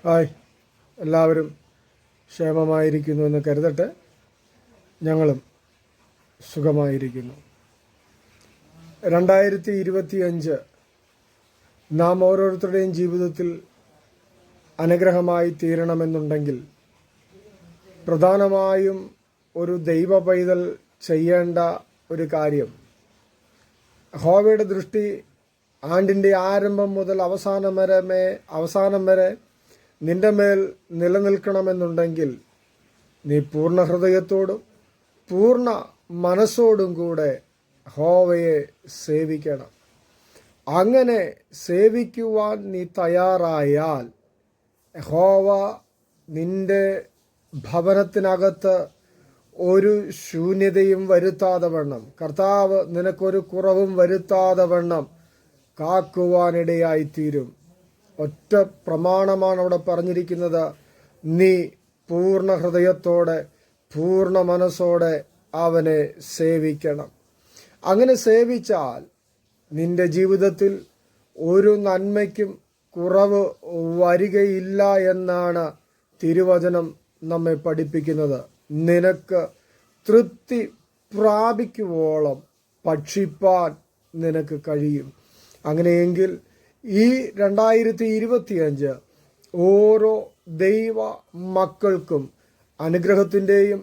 Hi, എല്ലാവരും ക്ഷേമമായിരിക്കുന്നു എന്ന് കരുതട്ടെ. ഞങ്ങളും സുഖമായിരിക്കുന്നു. 2025 നാം ഓരോരുത്തരുടെയും ജീവിതത്തിൽ അനുഗ്രഹമായി തീരണമെന്നുണ്ടെങ്കിൽ പ്രധാനമായും ഒരു ദൈവ പൈതൽ ചെയ്യേണ്ട ഒരു കാര്യം, യഹോവയുടെ ദൃഷ്ടി ആണ്ടിൻ്റെ ആരംഭം മുതൽ അവസാനം വരെ നിന്റെ മേൽ നിലനിൽക്കണമെന്നുണ്ടെങ്കിൽ നീ പൂർണ്ണ ഹൃദയത്തോടും പൂർണ്ണ മനസ്സോടും കൂടെ യഹോവയെ സേവിക്കണം. അങ്ങനെ സേവിക്കുവാൻ നീ തയ്യാറായാൽ യഹോവ നിന്റെ ഭവനത്തിനകത്ത് ഒരു ശൂന്യതയും വരുത്താതെ വണ്ണം, കർത്താവ് നിനക്കൊരു കുറവും വരുത്താതെ വണ്ണം കാക്കുവാനിടയായിത്തീരും. ഒറ്റ പ്രമാണമാണ് അവിടെ പറഞ്ഞിരിക്കുന്നത്. നീ പൂർണ്ണ ഹൃദയത്തോടെ പൂർണ്ണ മനസ്സോടെ അവനെ സേവിക്കണം. അങ്ങനെ സേവിച്ചാൽ നിന്റെ ജീവിതത്തിൽ ഒരു നന്മയ്ക്കും കുറവ് വരികയില്ല എന്നാണ് തിരുവചനം നമ്മെ പഠിപ്പിക്കുന്നത്. നിനക്ക് തൃപ്തി പ്രാപിക്കുവോളം ഭക്ഷിപ്പാൻ നിനക്ക് കഴിയും. അങ്ങനെയെങ്കിൽ ഈ 2025 ഓരോ ദൈവ മക്കൾക്കും അനുഗ്രഹത്തിൻ്റെയും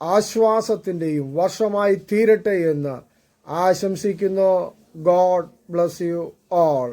ആശ്വാസത്തിൻ്റെയും വർഷമായി തീരട്ടെ എന്ന് ആശംസിക്കുന്നു. God bless you all.